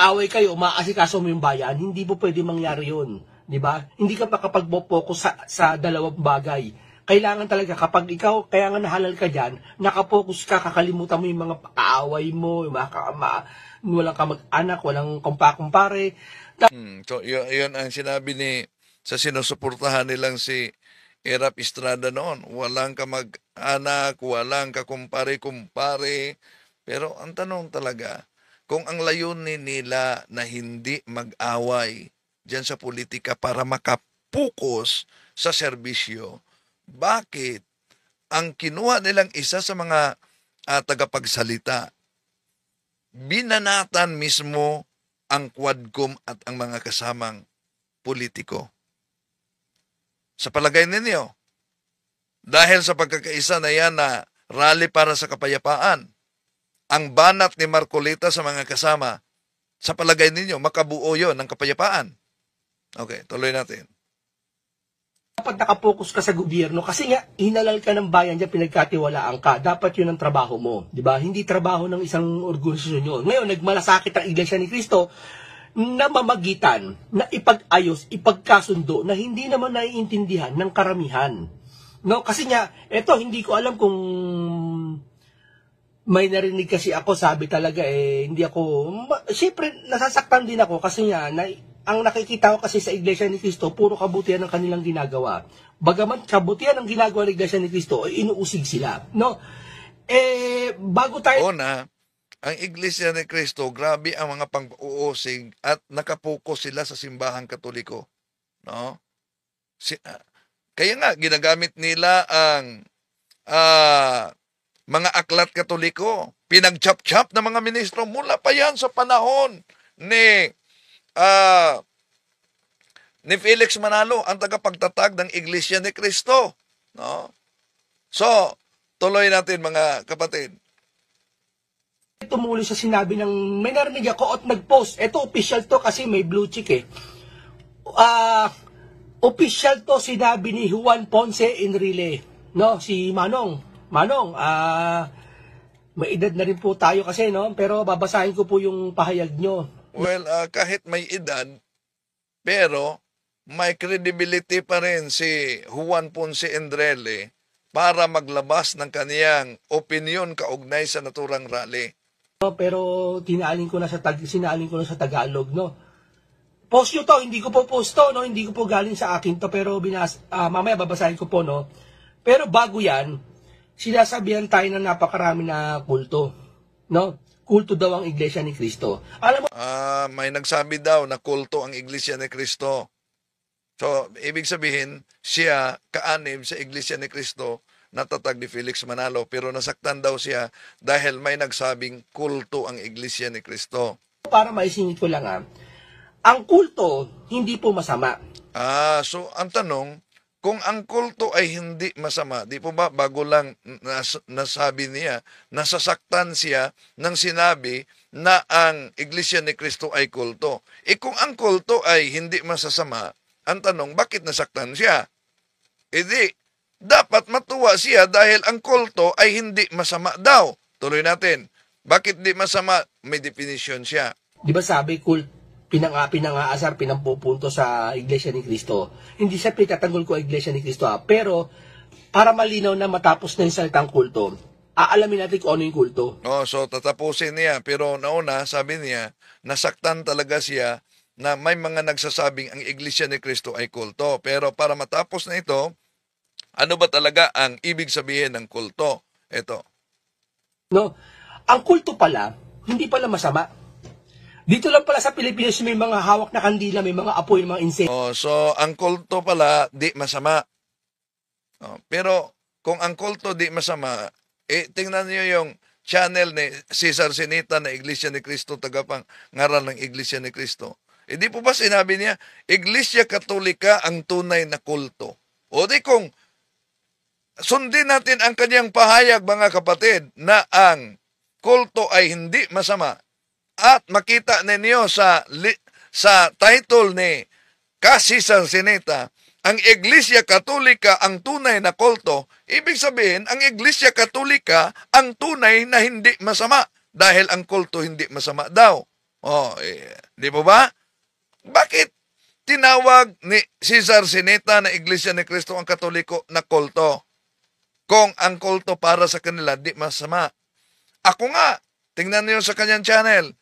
away kayo, maasikaso mo yung bayan, hindi po pwede mangyari yun. Diba? Hindi ka makapag-focus sa dalawang bagay. Kailangan talaga, kapag ikaw, kaya nga nahalal ka dyan, nakapokus ka, kakalimutan mo yung mga kaaway mo, yung walang ka mag-anak, walang kumpa-kumpare. So, yun ang sinabi sa sinusuportahan nilang si Erap Estrada noon. Walang ka mag-anak, walang ka kumpare-kumpare. Pero ang tanong talaga, kung ang layunin nila na hindi mag-away dyan sa politika para makapokus sa serbisyo, bakit ang kinuha nilang isa sa mga tagapagsalita, binanatan mismo ang Quadcom at ang mga kasamang politiko? Sa palagay ninyo, dahil sa pagkakaisa na yan na rally para sa kapayapaan, ang banat ni Marcolita sa mga kasama, sa palagay ninyo, makabuo yon ng kapayapaan? Okay, tuloy natin. Dapat nakapokus ka sa gobyerno kasi nga hinalal ka ng bayan diyan, pinagkatiwalaan ka. Dapat 'yun ang trabaho mo, 'di ba? Hindi trabaho ng isang organisasyon 'yun. Ngayon nagmalasakit ang Iglesia ni Cristo na mamagitan, na ipag-ayos, ipagkasundo na hindi naman naiintindihan ng karamihan. No, kasi nga eto hindi ko alam kung may narinig kasi ako, sabi talaga hindi ako, siyempre nasasaktan din ako kasi nga ang nakikita ko kasi sa Iglesia ni Cristo, puro kabutihan ng kanilang ginagawa. Bagaman kabutihan ng ginagawa ng Iglesia ni Cristo, inuusig sila. No? Bago tayo... Una, ang Iglesia ni Cristo, grabe ang mga pang-uusig at nakapokus sila sa simbahang Katoliko. No? Kaya nga, ginagamit nila ang mga aklat Katoliko. Pinag-chop-chop ng mga ministro mula pa yan sa panahon ni Felix Manalo, ang tagapagtatag ng Iglesia ni Cristo. No? So, tuloy natin mga kapatid. Tumuloy sa sinabi ng, may narinig ako at nag-post. Ito, official to kasi may blue check eh. Official to sinabi ni Juan Ponce Enrile. No, si Manong. Manong, may edad na rin po tayo kasi, no? Pero babasahin ko po yung pahayag nyo. Well, kahit may edad, pero may credibility pa rin si Juan Ponce Enrile para maglabas ng kaniyang opinion kaugnay sa naturang rally. No, pero sinalin ko na sa Tagalog, no? Post nyo to, hindi ko po post to, no? Hindi ko po galing sa akin to, pero mamaya babasahin ko po, no? Pero bago yan, sinasabihan tayo ng napakarami na kulto, no? Kulto daw ang Iglesia ni Cristo. Alam mo, may nagsabi daw na kulto ang Iglesia ni Cristo. So, ibig sabihin, siya kaanib sa Iglesia ni Cristo, natatag ni Felix Manalo, pero nasaktan daw siya dahil may nagsabing kulto ang Iglesia ni Cristo. Para maisingit ko lang ang kulto hindi po masama. So ang tanong, kung ang kulto ay hindi masama, di po ba bago lang nasabi niya, nasasaktan siya nang sinabi na ang Iglesia ni Cristo ay kulto. Kung ang kulto ay hindi masasama, ang tanong, bakit nasaktan siya? Dapat matuwa siya dahil ang kulto ay hindi masama daw. Tuloy natin. Bakit di masama? May definition siya. Di ba sabi, pinangaasar, pinampupunto sa Iglesia ni Cristo. Hindi siya pitatanggol ko Iglesia ni Cristo pero para malinaw na matapos na yung salitang kulto, aalamin natin kung ano yung kulto. So tatapusin niya. Pero nauna, sabi niya, nasaktan talaga siya na may mga nagsasabing ang Iglesia ni Cristo ay kulto. Pero para matapos na ito, ano ba talaga ang ibig sabihin ng kulto? Ito. No, ang kulto pala, hindi pala masama. Dito lang pala sa Pilipinas may mga hawak na kandila, may mga apoy, mga insenso. So ang kulto pala, di masama. Pero kung ang kulto di masama, tingnan niyo yung channel ni Cesar Sinita na Iglesia ni Cristo, tagapangaral ng Iglesia ni Cristo. Di po ba sinabi niya, Iglesia Katolika ang tunay na kulto? O di kung sundin natin ang kanyang pahayag, mga kapatid, na ang kulto ay hindi masama. At makita ninyo sa title ni Cesar Sinita, ang Iglesia Katolika ang tunay na kulto. Ibig sabihin, ang Iglesia Katolika ang tunay na hindi masama dahil ang kulto hindi masama daw. Di po ba? Bakit tinawag ni Cesar Sinita na Iglesia ni Cristo ang Katoliko na kulto? Kung ang kulto para sa kanila, di masama. Ako nga, tingnan niyo sa kanyang channel,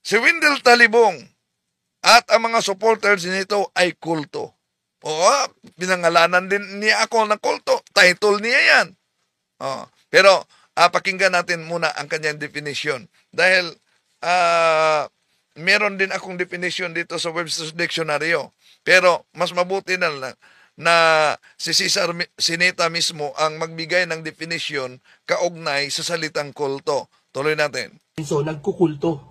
si Wendell Talibong at ang mga supporters nito ay kulto. Pinangalanan din niya ako ng kulto. Title niya yan. Pero pakinggan natin muna ang kanyang definition. Dahil meron din akong definition dito sa Webster's Dictionary. Pero mas mabuti na si Cesar Sinita mismo ang magbigay ng definition kaugnay sa salitang kulto. Tuloy natin. So, nagkukulto.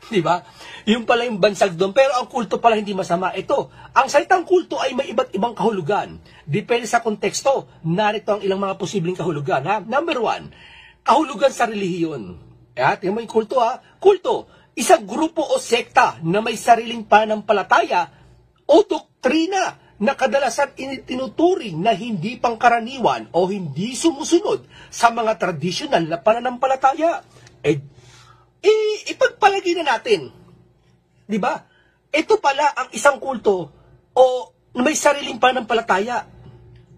Di ba? Yung pala yung bansag doon. Pero ang kulto pala hindi masama. Ito, ang salitang kulto ay may iba't ibang kahulugan. Depende sa konteksto. Narito ang ilang mga posibleng kahulugan. Number 1, kahulugan sa relihiyon. Tingnan mo yung kulto Kulto, isang grupo o sekta na may sariling pananampalataya o doktrina na kadalasan itinuturing na hindi pangkaraniwan o hindi sumusunod sa mga tradisyonal na pananampalataya. Ipagpalagay na natin. Di ba? Ito pala ang isang kulto o may sariling pananampalataya.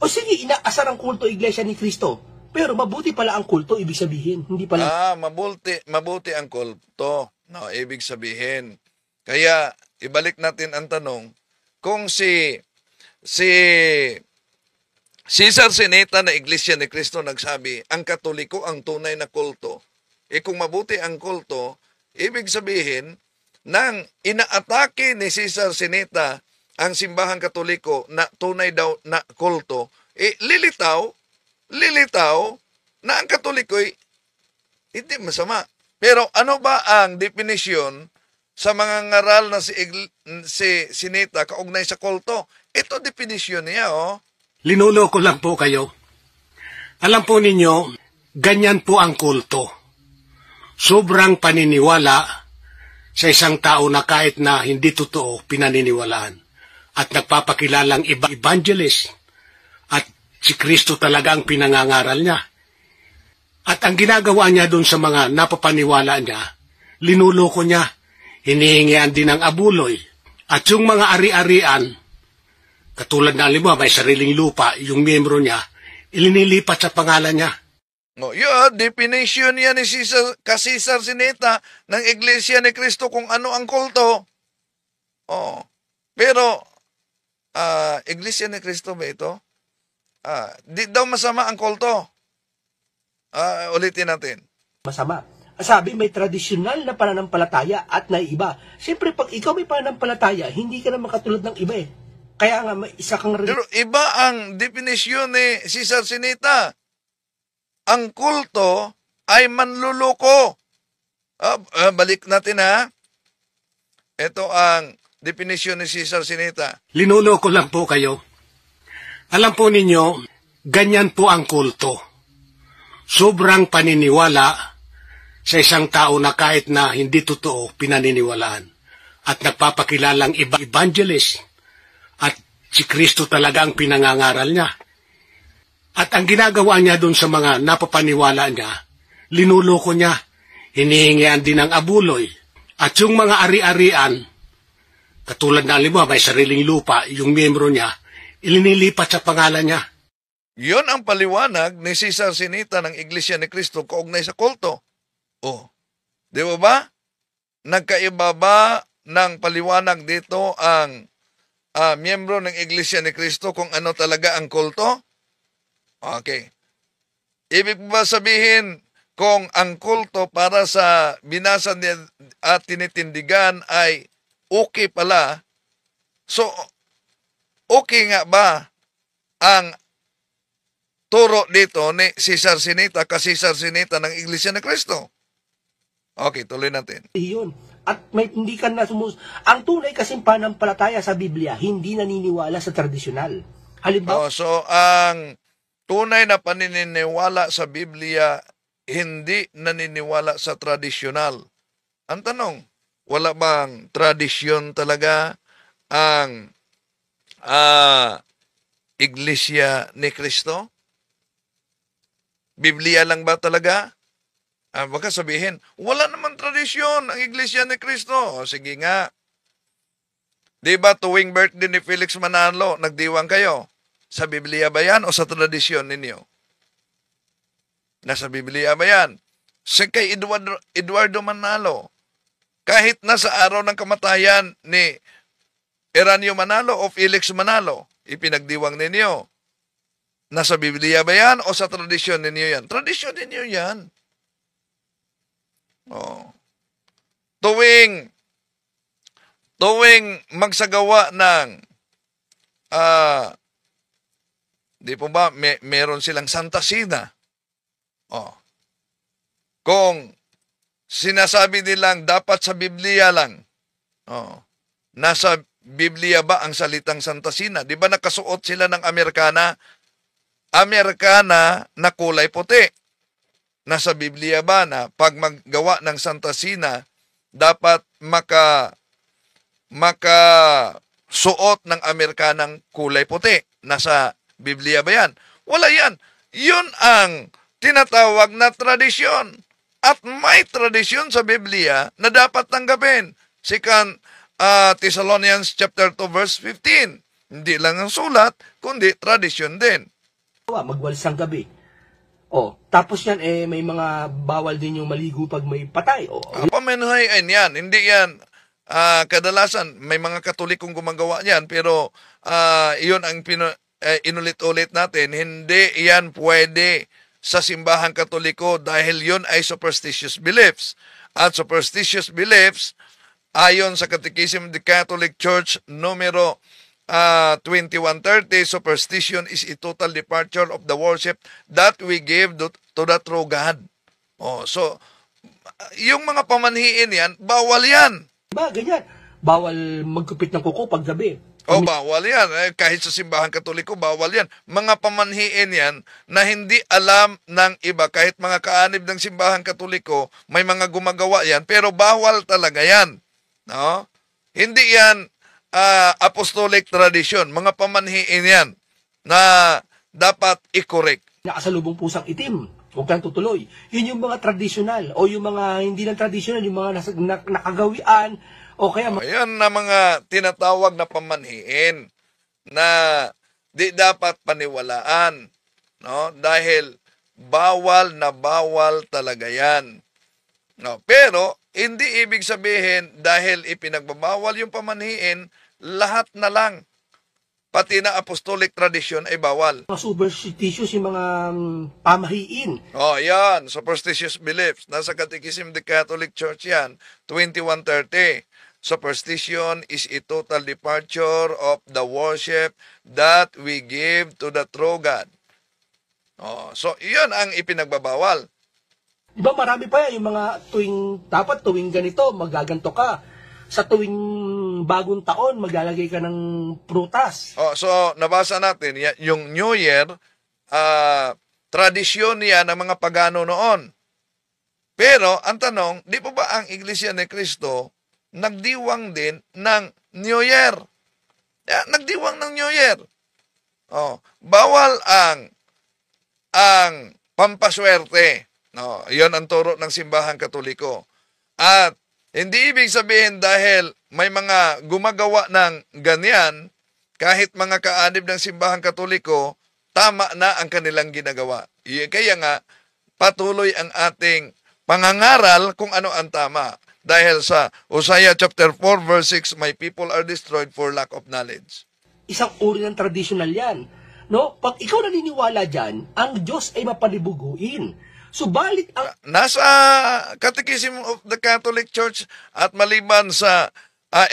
O sige, inaasar ang kulto Iglesia ni Cristo. Pero mabuti pala ang kulto, ibig sabihin. Hindi pala... mabuti ang kulto. No, ibig sabihin. Kaya, ibalik natin ang tanong, kung si Cesar Sinita na Iglesia ni Cristo nagsabi, ang Katoliko ang tunay na kulto. Kung mabuti ang kulto, ibig sabihin, nang inaatake ni Cesar Sinita ang simbahang Katoliko na tunay daw na kulto, lilitaw na ang Katoliko'y hindi masama. Pero ano ba ang definisyon sa mga ngaral na si Sinita kaugnay sa kulto? Ito definisyon niya, Linuloko lang po kayo. Alam po ninyo, ganyan po ang kulto. sobrang paniniwala sa isang tao na kahit na hindi totoo, pinaniniwalaan. At nagpapakilalang evangelist. At si Kristo talaga ang pinangangaral niya. At ang ginagawa niya doon sa mga napapaniwala niya, linuloko niya, hinihingian din ng abuloy. At yung mga ari-arian, katulad na alimbawa, may sariling lupa, yung miyembro niya, ilinilipat sa pangalan niya. No, definition yan ni Cesar Sineta ng Iglesia ni Cristo kung ano ang kulto. Oh. Pero, Iglesia ni Cristo ba ito? Di daw masama ang kulto. Ulitin natin. Masama. Sabi, may tradisyonal na pananampalataya at naiiba. Siyempre, pag ikaw may pananampalataya, hindi ka naman katulad ng iba eh. Kaya nga, may isa kang... Pero iba ang definisyon ni Cesar Sineta. Ang kulto ay manluloko. Balik natin ha. Ito ang definisyon ni Cesar Sineta. Linuloko lang po kayo. Alam po ninyo, ganyan po ang kulto. Sobrang paniniwala sa isang tao na kahit na hindi totoo, pinaniniwalaan. At nagpapakilalang evangelist. At si Kristo talaga ang pinangangaral niya. At ang ginagawa niya doon sa mga napapaniwala niya, linuloko niya, hinihingian din ng abuloy. At yung mga ari-arian, katulad na alimbawa, may sariling lupa, yung miyembro niya, ilinilipat sa pangalan niya. Yon ang paliwanag ni Cesar Sineta ng Iglesia ni Cristo kaugnay sa kulto. Di ba? Nagkaiba ba ng paliwanag dito ang miyembro ng Iglesia ni Cristo kung ano talaga ang kulto? Okay. Ibig ba sabihin kung ang kulto para sa binasa at tinitindigan ay okay pala, so okay nga ba ang turo dito ni Cesar Sineta, Cesar Sineta ng Iglesia ni Cristo? Okay, tuloy natin. Iyon. At may hindi ka na ang tunay kasing pananampalataya sa Biblia, hindi naniniwala sa tradisyonal. Halimbawa, so ang tunay na paniniwala sa Biblia, hindi naniniwala sa tradisyonal. Ang tanong, wala bang tradisyon talaga ang Iglesia ni Cristo? Biblia lang ba talaga? Baka sabihin, wala naman tradisyon ang Iglesia ni Cristo. Sige nga. Di ba tuwing birthday ni Felix Manalo, nagdiwang kayo? Sa Biblia ba yan o sa tradisyon ninyo? Nasa Biblia ba yan? Sa kay Eduardo Manalo, kahit nasa araw ng kamatayan ni Eranio Manalo o Felix Manalo, ipinagdiwang ninyo. Nasa Biblia ba yan o sa tradisyon ninyo yan? Tradisyon ninyo yan. Tuwing magsagawa ng di po ba, meron silang Santa Cena. Kung sinasabi nilang dapat sa Biblia lang, nasa Biblia ba ang salitang Santa Cena? Di ba nakasuot sila ng Amerikana na kulay puti? Nasa Biblia ba na pag maggawa ng Santa Cena, dapat makasuot ng Amerikanang kulay puti? Nasa Biblia ba yan? Wala yan. Yun ang tinatawag na tradisyon. At may tradisyon sa Biblia na dapat tanggapin. 2 Thessalonians chapter 2 verse 15. Hindi lang ang sulat, kundi tradisyon din. magwalis ang gabi. Tapos yan, may mga bawal din yung maligo pag may patay. Pamenhayan yan. Hindi yan. Kadalasan, may mga Katolikong gumagawa yan, pero yun ang inulit-ulit natin, hindi yan pwede sa simbahang Katoliko dahil yun ay superstitious beliefs. At superstitious beliefs, ayon sa Catechism of the Catholic Church numero 2130, superstition is a total departure of the worship that we give to the true God. So, yung mga pamanhiin yan, bawal yan. Ganyan. Bawal magkupit ng kuko pag gabi. O, bawal yan. Kahit sa simbahan katoliko, bawal yan. Mga pamanhiin yan na hindi alam ng iba. Kahit mga kaanib ng simbahan katoliko, may mga gumagawa yan. Pero bawal talaga yan. No? Hindi yan apostolic tradition. Mga pamanhiin yan na dapat i-correct. Nakasalubong pusang itim. Huwag kang tutuloy. Yun yung mga traditional o yung mga hindi lang traditional, yung mga nakagawian o kaya Ayan na mga tinatawag na pamanhiin na di dapat paniwalaan, no? Dahil bawal na bawal talaga yan. No, pero hindi ibig sabihin dahil ipinagbabawal yung pamanhiin, lahat na lang pati na apostolic tradition ay bawal. mga superstitious, yung mga pamahiin. Oh, yan. Superstitious beliefs. Nasa Catechism of the Catholic Church yan. 2130. Superstition is a total departure of the worship that we give to the true God. Oh, so, iyon ang ipinagbabawal. Di ba marami pa yan, yung mga dapat tuwing ganito, magaganto ka. Sa tuwing bagong taon, maglalagay ka ng prutas. Oh, so, nabasa natin, yung New Year, tradisyon niya ng mga pagano noon. Pero, ang tanong, di pa ba ang Iglesia ni Cristo nagdiwang din ng New Year? Nagdiwang ng New Year. Oh, bawal ang pampaswerte. No, 'yon ang turo ng simbahan Katoliko. At hindi ibig sabihin dahil may mga gumagawa ng ganyan, kahit mga kaanib ng simbahan Katoliko, tama na ang kanilang ginagawa. Kaya nga, patuloy ang ating pangangaral kung ano ang tama. Dahil sa Hosea chapter 4 verse 6, my people are destroyed for lack of knowledge. Isang uri ng traditional yan. No? Pag ikaw naniniwala dyan, ang Diyos ay mapalibuguin. Subalit ang nasa Catechism of the Catholic Church at maliban sa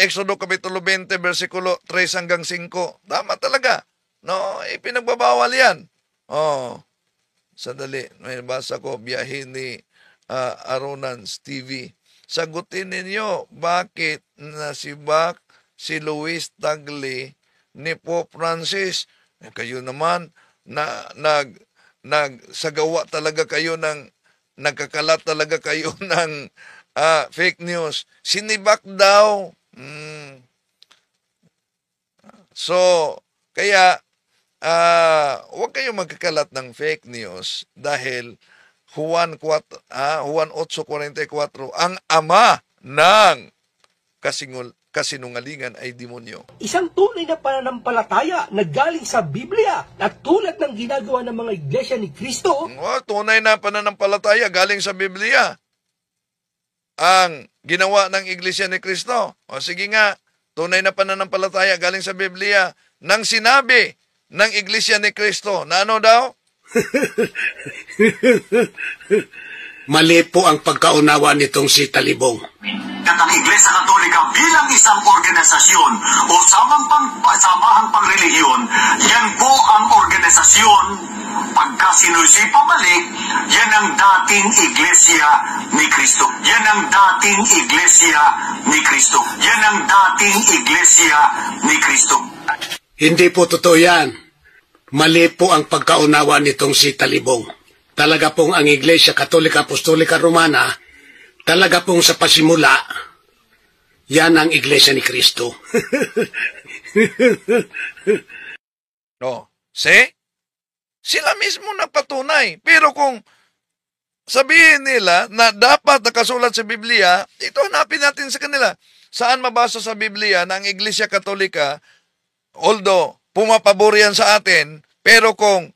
Exodo Kapitulo 20 versikulo 3 hanggang 5, tama talaga. No, ipinagbabawal yan. Oh. Sandali, may basa ko, biyahe ni Aronans TV. Sagutin ninyo, bakit nasibak si Luis Tagle ni Pope Francis? Kayo naman nagsagawa talaga kayo ng nagkakalat talaga kayo ng fake news. Sinibak daw. So, kaya huwag kayong magkakalat ng fake news dahil Juan 8:44 ang ama ng kasinungalingan ay demonyo. isang tunay na pananampalataya na galing sa Biblia at tulad ng ginagawa ng mga iglesia ni Kristo, Tunay na pananampalataya galing sa Biblia ang ginawa ng Iglesia ni Kristo. Sige nga, tunay na pananampalataya galing sa Biblia nang sinabi ng Iglesia ni Kristo na ano daw? Mali po ang pagkaunawa nitong si Talibong. At ang Iglesia Katolika bilang isang organisasyon o samahang pangrelihiyon, yan po ang organisasyon. Pagka sinusi pabalik, yan ang dating Iglesia ni Kristo. Yan ang dating Iglesia ni Kristo. Yan ang dating Iglesia ni Kristo. Hindi po totoo yan. Mali po ang pagkaunawa nitong si Talibong. Talaga pong ang Iglesia Katolika Apostolika Romana, talaga pong sa pasimula, yan ang Iglesia ni Kristo. See? Sila mismo nagpatunay. Pero kung sabihin nila na dapat nakasulat sa Biblia, ito hanapin natin sa kanila. Saan mabasa sa Biblia na ang Iglesia Katolika, although pumapabor yan sa atin, pero kung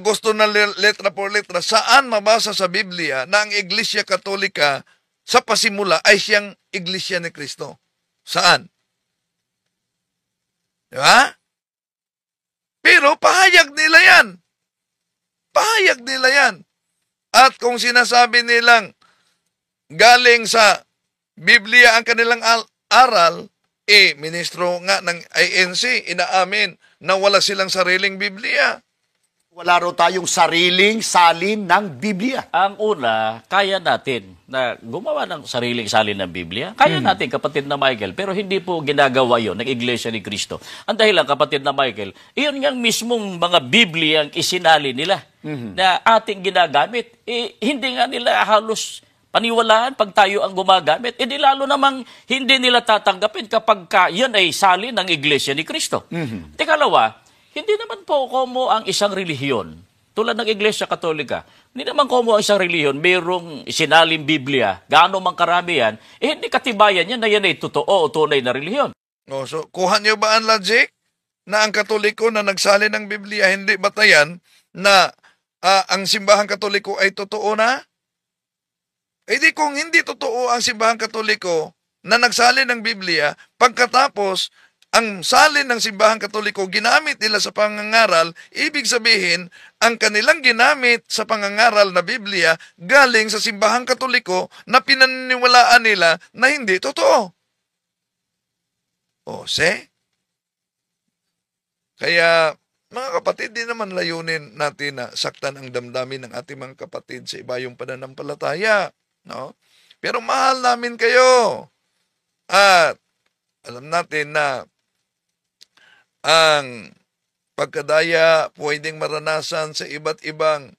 gusto na letra por letra, saan mabasa sa Biblia na ang Iglesia Katolika sa pasimula ay siyang Iglesia ni Kristo? Saan? Diba? Pero pahayag nila yan. Pahayag nila yan. At kung sinasabi nilang galing sa Biblia ang kanilang aral, ministro nga ng INC, inaamin na wala silang sariling Biblia. Wala raw tayong sariling salin ng Biblia. Ang una, kaya natin na gumawa ng sariling salin ng Biblia. Kaya natin, kapatid na Michael, pero hindi po ginagawa yon ng Iglesia ni Cristo. Ang dahilan, kapatid na Michael, iyon nga mismong mga Biblia ang isinali nila na ating ginagamit. Hindi nga nila halos paniwalaan pag tayo ang gumagamit. Di lalo namang hindi nila tatanggapin kapag yan ay salin ng Iglesia ni Cristo. Ikalawa, hindi naman po komo ang isang relihiyon. Tulad ng Iglesia Katolika, hindi naman komo ang isang relihiyon, mayroong sinaling Biblia, gaano mang karami yan, hindi katibayan yan na yan ay totoo o tunay na relihiyon. So, kuha niyo ba ang logic na ang Katoliko na nagsali ng Biblia hindi batayan na ang simbahang Katoliko ay totoo na? Di kung hindi totoo ang simbahang Katoliko na nagsali ng Biblia, pagkatapos ang salin ng simbahang Katoliko ginamit nila sa pangangaral, ibig sabihin, ang kanilang ginamit sa pangangaral na Biblia galing sa simbahang Katoliko na pinaniniwalaan nila na hindi totoo. Kaya, mga kapatid, di naman layunin natin na saktan ang damdamin ng ating mga kapatid sa iba yung pananampalataya. No? Pero mahal namin kayo. At alam natin na ang pagkadaya pwedeng maranasan sa iba't ibang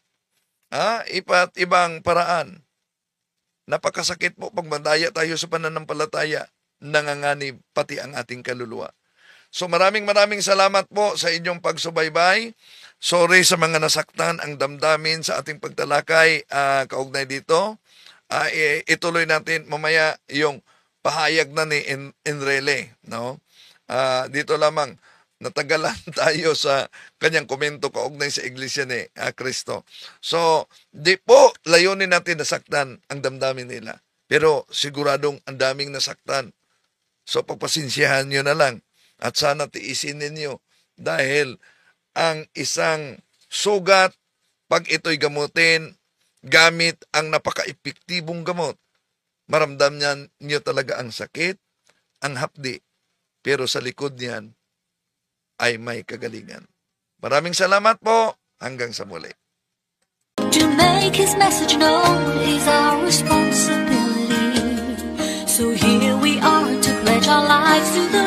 paraan. Napakasakit po pag madaya tayo sa pananampalataya, nanganganib pati ang ating kaluluwa. So maraming salamat po sa inyong pagsubaybay. Sorry sa mga nasaktan ang damdamin sa ating pagtalakay kaugnay dito. Ituloy natin mamaya yung pahayag na ni Enrile. No? Dito lamang, natagalan tayo sa kanyang komento kaugnay sa Iglesia ni Cristo. So, di po layunin natin nasaktan ang damdamin nila. Pero siguradong ang daming nasaktan. So, pagpasensyahan nyo na lang. At sana tiisin ninyo. Dahil ang isang sugat, pag ito'y gamutin, gamit ang napaka-epektibong gamot, maramdaman nyo talaga ang sakit, ang hapdi. Pero sa likod niyan, ay may kagalingan. Maraming salamat po. Hanggang sa muli. To make his message known is our responsibility. So here we are to pledge our lives to the